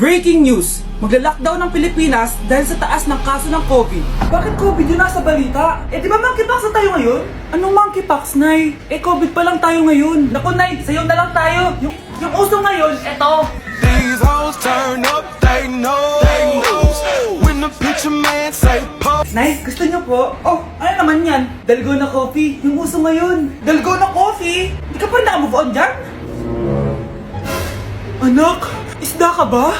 Breaking news! Magla-lockdown ng Pilipinas dahil sa taas ng kaso ng COVID. Bakit COVID yun nasa balita? Eh di ba monkeypox na tayo ngayon? Anong monkeypox, Nay? Eh COVID pa lang tayo ngayon. Naku, Nay, sayo na lang tayo. Yung uso ngayon, eto. These hoes turn up, they know. When the picture man say pop. Nay, gusto niyo po? Oh, ano naman yan? Dalgona coffee. Yung uso ngayon. Dalgona coffee? Di ka pa rin naka-move on dyan? Anak, isda ka ba?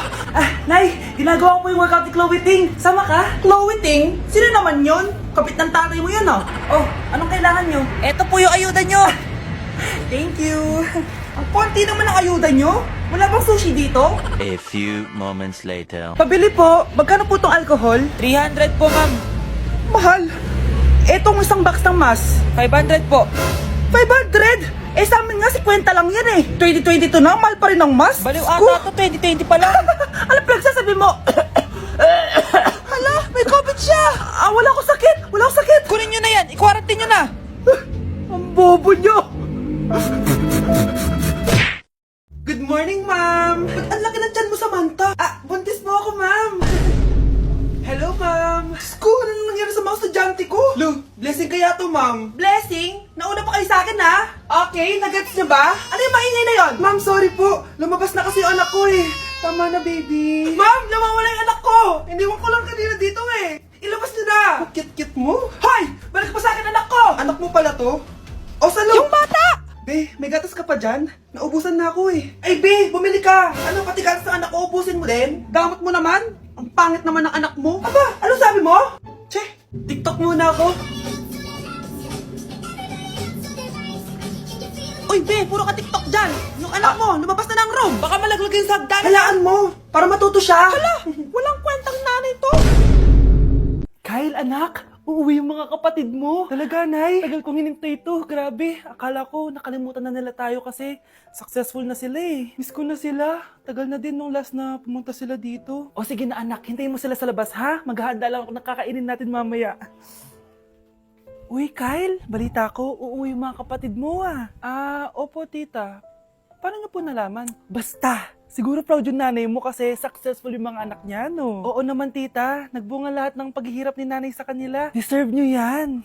Nay, ginagawa ko po yung workout ni Chloe Ting. Sama ka? Chloe Ting? Sino naman yon? Kapit ng tatay mo yun, oh. Oh, anong kailangan nyo? Eto po yung ayuda nyo. Thank you. Ang konti naman ang ayuda nyo. Wala bang sushi dito? A few moments later. Pabili po. Magkano po itong alcohol? 300 po, ma'am. Mahal. Etong isang box ng mas? 500 po. 500? Eh sa amin nga 50 lang yan eh. 2022 na, mahal pa rin ang mas. Baliw ata to, 2020 pa lang. Ano pinagsasabi mo? Hala, may COVID siya. Wala ko sakit. Wala ko sakit. Kunin nyo na yan. I-quarantine nyo na. Ang bobo nyo. Good morning, ma'am. Ba't ang laki ng tiyan mo, Samantha? Buntis po ako, ma'am. Hello, ma'am. Sko, ano nangyari sa mga estudyante ko? Lo, blessing kaya to, ma'am. Blessing? Nauna pa kayo sa akin, ha? Okay, nagets niyo ba? Ano yung maingay na yon? Ma'am, sorry po. Lumabas na kasi yung anak ko, eh. Tama na, baby. Ma'am, nawawala yung anak ko. Iniwan ko lang kanina dito, eh. Ilabas niyo na. Kit-kit mo? Hoy! Balik pa sa akin, anak ko! Anak mo pala to? O, salo? Yung bata! Be, may gatas ka pa dyan? Naubusan na ako eh. Ay, Be, bumili ka! Ano, pati gatas ng anak ko, ubusin mo din? Damot mo naman? Ang pangit naman ng anak mo. Aba, ano sabi mo? Che, TikTok muna ako. Uy, Be, puro ka TikTok dyan. Yung anak mo, lumabas na ng room. Baka malaglag yung sagdan. Halaan mo, para matuto siya. Hala, walang kwentang nanay to. Kyle, anak, uuwi yung mga kapatid mo. Talaga, Nay? Tagal kong hinintay ito. Grabe. Akala ko nakalimutan na nila tayo kasi successful na sila eh. Miss ko na sila. Tagal na din nung last na pumunta sila dito. O sige na, anak. Hintayin mo sila sa labas, ha? Maghahanda lang ako ng kakainin natin mamaya. Uy, Kyle. Balita ko, uuwi yung mga kapatid mo ah. Opo, tita. Paano niyo po nalaman? Basta! Siguro proud yung nanay mo kasi successful yung mga anak niya, no? Oo naman, tita. Nagbunga lahat ng paghihirap ni nanay sa kanila. Deserve nyo yan.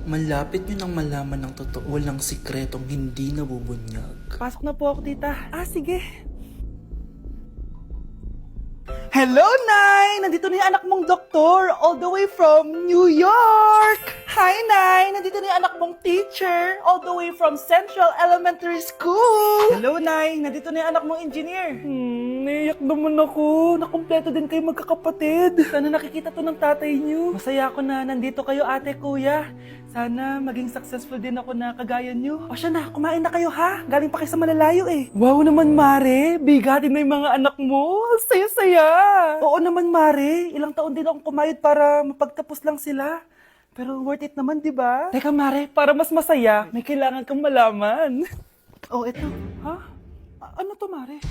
Malapit nyo nang malaman ng totoo lang sikretong hindi nabubunyag. Pasok na po ako, tita. Sige. Hello, Nay! Nandito na yung anak mong doktor, all the way from New York! Hi, Nay! Nandito na yung anak mong teacher, all the way from Central Elementary School! Hello, Nay! Nandito na yung anak mong engineer. Naiyak naman ako. Nakumpleto din kayo magkakapatid. Sana nakikita to ng tatay niyo. Masaya ako na nandito kayo, ate, kuya. Sana maging successful din ako na kagaya niyo. O siya na, kumain na kayo ha. Galing pa kayo sa malalayo eh. Wow naman, Mare. Bigatin na yung mga anak mo. Saya-saya. Oo naman, Mare. Ilang taon din akong kumayod para mapagtapos lang sila. Pero worth it naman, di ba? Teka, Mare, para mas masaya, may kailangan kang malaman. Oh, eto. Ha? Ano to, Mare?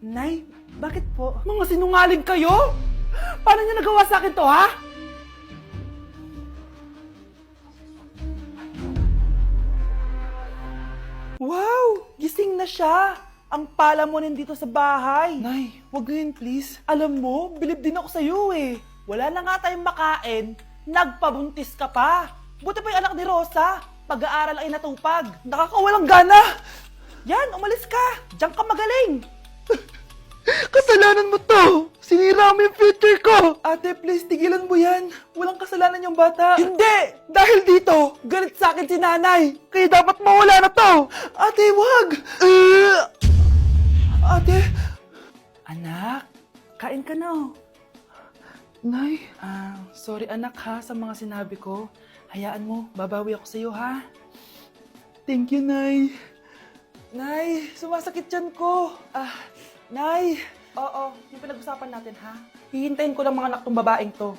Nay, bakit po? Mga sinungaling kayo? Paano niyo nagawa sa akin to, ha? Wow! Gising na siya! Ang pala mo nandito sa bahay. Nay, wag ganyan please. Alam mo, bilib din ako sa'yo eh. Wala na nga tayong makain, nagpabuntis ka pa. Buti pa yung anak ni Rosa, pag-aaral ay natupag. Nakakawalang gana! Yan, umalis ka! Diyan ka magaling! Kasalanan mo to! Sinira mo yung future ko! Ate, please, tigilan mo yan. Walang kasalanan yung bata. Hindi! Dahil dito, galit sa akin si nanay. Kaya dapat mawala na to! Ate, wag! Ate! Anak, kain ka na. Nay? Sorry anak ha sa mga sinabi ko. Hayaan mo, babawi ako sa'yo ha. Thank you, Nay. Nay, sumasakit yan ko. Nay! Oo, yung pinag-usapan natin ha. Hihintayin ko lang mga anak tong babaeng to.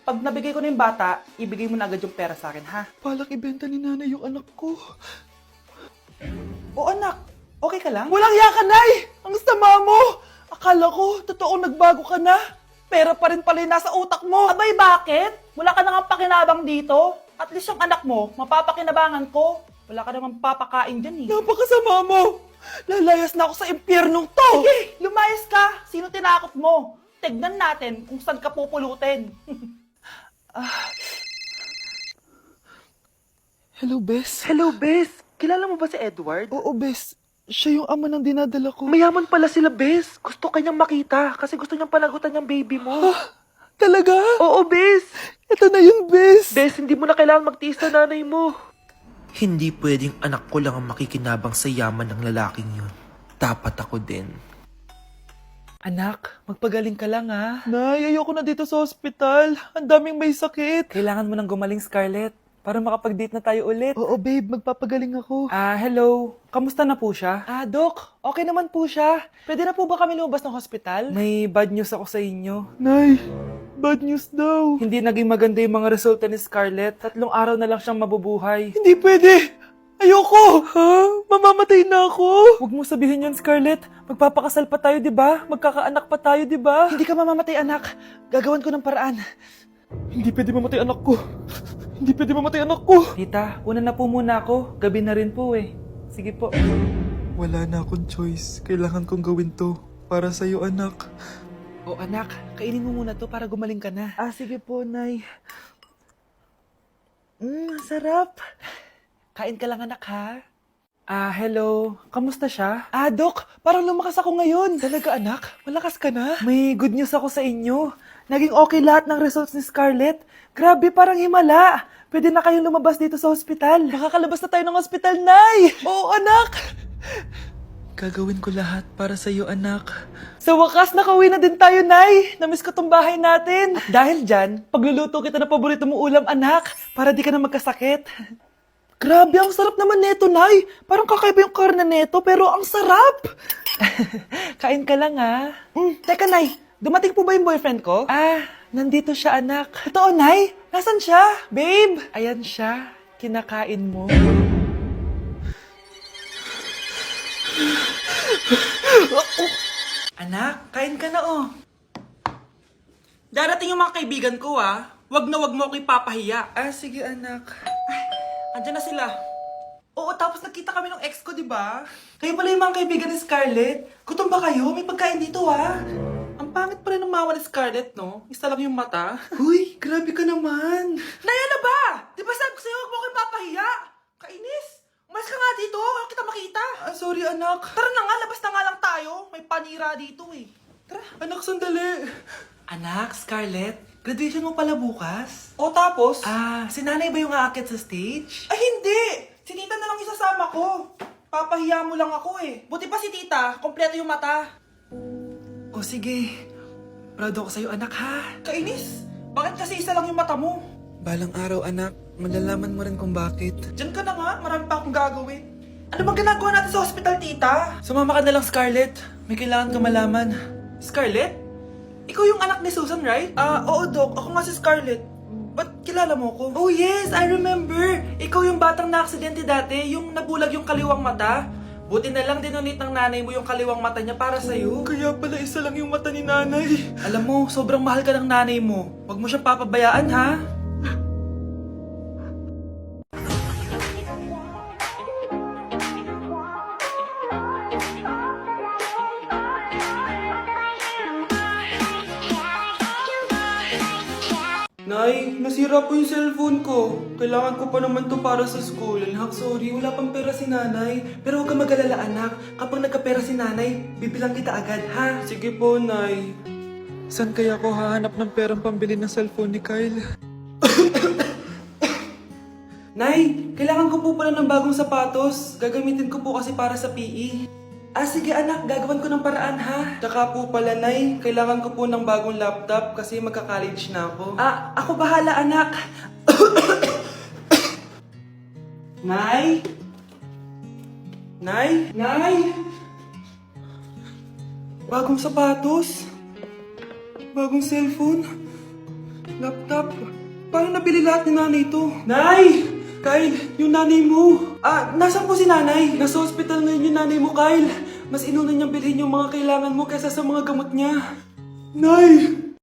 Pag nabigay ko na yung bata, ibigay mo na agad yung pera sa akin ha. Palak ibenta ni nanay yung anak ko. O anak, okay ka lang? Walang hiya ka, Nay! Ang sama mo! Akala ko, totoong nagbago ka na. Pera pa rin pala yung nasa utak mo. Abay, bakit? Wala ka na nga pakinabang dito. At least yung anak mo, mapapakinabangan ko. Wala ka naman papakain dyan eh. Napakasama mo! Lalayas na ako sa impyernong to! Sige, lumayas ka! Sino tinakot mo? Tignan natin kung saan ka pupulutin. Hello, Bes. Hello, Bes! Kilala mo ba si Edward? Oo, Bes. Siya yung ama ng dinadala ko. Mayaman pala sila, Bes. Gusto kanyang makita kasi gusto niyang panagutan yung baby mo. Talaga? Oo, Bes! Ito na yun, Bes. Bes, hindi mo na kailangan magtiis na nanay mo. Hindi pwedeng anak ko lang ang makikinabang sa yaman ng lalaking yun. Dapat ako din. Anak, magpagaling ka lang ha. Nay, ayoko na dito sa ospital. Ang daming may sakit. Kailangan mo nang gumaling, Scarlett, para makapag-date na tayo ulit. Oo, babe. Magpapagaling ako. Hello. Kamusta na po siya? Doc, okay naman po siya. Pwede na po ba kami lumabas ng hospital? May bad news ako sa inyo. Nay, bad news daw. Hindi naging maganda yung mga resulta ni Scarlett. 3 araw na lang siyang mabubuhay. Hindi pwede. Ayoko. Ha? Mamamatay na ako. Huwag mo sabihin yun, Scarlett. Magpapakasal pa tayo, di ba? Magkakaanak pa tayo, di ba? Hindi ka mamamatay, anak. Gagawan ko ng paraan. Hindi pwede mamatay anak ko. Hindi pwede mamatay anak ko. Tita, una na po muna ako. Gabi na rin po eh. Sige po. Wala na akong choice. Kailangan kong gawin to. Para sa'yo, anak. O anak, kainin mo muna to para gumaling ka na. Sige po, Nay. Sarap. Kain ka lang, anak, ha? Hello. Kamusta siya? Doc, parang lumakas ako ngayon. Talaga, anak? Malakas ka na? May good news ako sa inyo. Naging okay lahat ng results ni Scarlett. Grabe, parang himala. Pwede na kayong lumabas dito sa ospital. Makakalabas na tayo ng ospital, Nay! Oo, anak! Gagawin ko lahat para sa'yo, anak. Sa wakas, nakauwi na din tayo, Nay. Namiss ko tong bahay natin. At dahil dyan, pagluluto kita ng paborito mong ulam, anak, para di ka na magkasakit. Grabe, ang sarap naman neto, Nay. Parang kakaiba yung karne neto, pero ang sarap. Kain ka lang, ha? Teka, Nay, dumating po ba yung boyfriend ko? Nandito siya, anak. Totoo, Nay? Nasaan siya? Babe! Ayan siya. Kinakain mo. Anak, kain ka na, oh. Darating yung mga kaibigan ko, Wag na wag mo ako ipapahiya. Sige, anak. Andiyan na sila. Oo, tapos nagkita kami ng ex ko, di ba? Kayo pala yung mga kaibigan ni Scarlett. Gutom ba kayo? May pagkain dito, Ang pangit pa rin ng mama ni Scarlett, no? Isa lang yung mata. Uy, grabe ka naman. Naya na ba? Di ba sabi ko sa'yo, huwag mo kayo papahiya? Kainis. Umalis ka nga dito. Huwag kita makita. Sorry, anak. Tara na nga, labas na nga lang tayo. May panira dito, eh. Tara. Anak, sandali. Anak, Scarlett, graduation mo pala bukas? O tapos? Si nanay ba yung aakit sa stage? Ay, hindi! Si tita na lang isasama ko. Papahiya mo lang ako eh. Buti pa si tita, kompleto yung mata. O sige, proud ako sa'yo anak ha. Kainis, bakit kasi isa lang yung mata mo? Balang araw, anak. Malalaman mo rin kung bakit. Diyan ka na nga, marami pa akong gagawin. Ano bang ginagawa natin sa hospital, tita? Sumama ka na lang, Scarlett. May kailangan ka malaman. Scarlett? Ikaw yung anak ni Susan, right? Oo, Doc. Ako nga si Scarlett. Ba't kilala mo ko? Oh, yes! I remember! Ikaw yung batang na-aksidente dati, yung nabulag yung kaliwang mata. Buti na lang dinonate ng nanay mo yung kaliwang mata niya para sa'yo. Kaya pala isa lang yung mata ni nanay. Alam mo, sobrang mahal ka ng nanay mo. Huwag mo siyang papabayaan, ha? Nay, nasira po yung cellphone ko. Kailangan ko pa naman to para sa school. Anak, sorry, wala pang pera si nanay. Pero huwag ka mag-alala, anak. Kapag nagkapera si nanay, bibilang kita agad, ha? Sige po, Nay. Saan kaya ako hahanap ng perang pambili ng cellphone ni Kyle? Nay, kailangan ko po pala ng bagong sapatos. Gagamitin ko po kasi para sa PE. Sige anak, gagawin ko ng paraan ha. Tsaka po pala, Nay, kailangan ko po ng bagong laptop kasi magka-college na ako. Ako bahala anak. Nay? Nay? Nay? Bagong sapatos? Bagong cellphone? Laptop? Paano nabili lahat ni nanay ito? Nay! Kyle, yung nanay mo. Nasaan po si nanay? Nasa hospital ngayon yung nanay mo, Kyle. Mas inuna niyang bilhin yung mga kailangan mo kaysa sa mga gamot niya. Nay!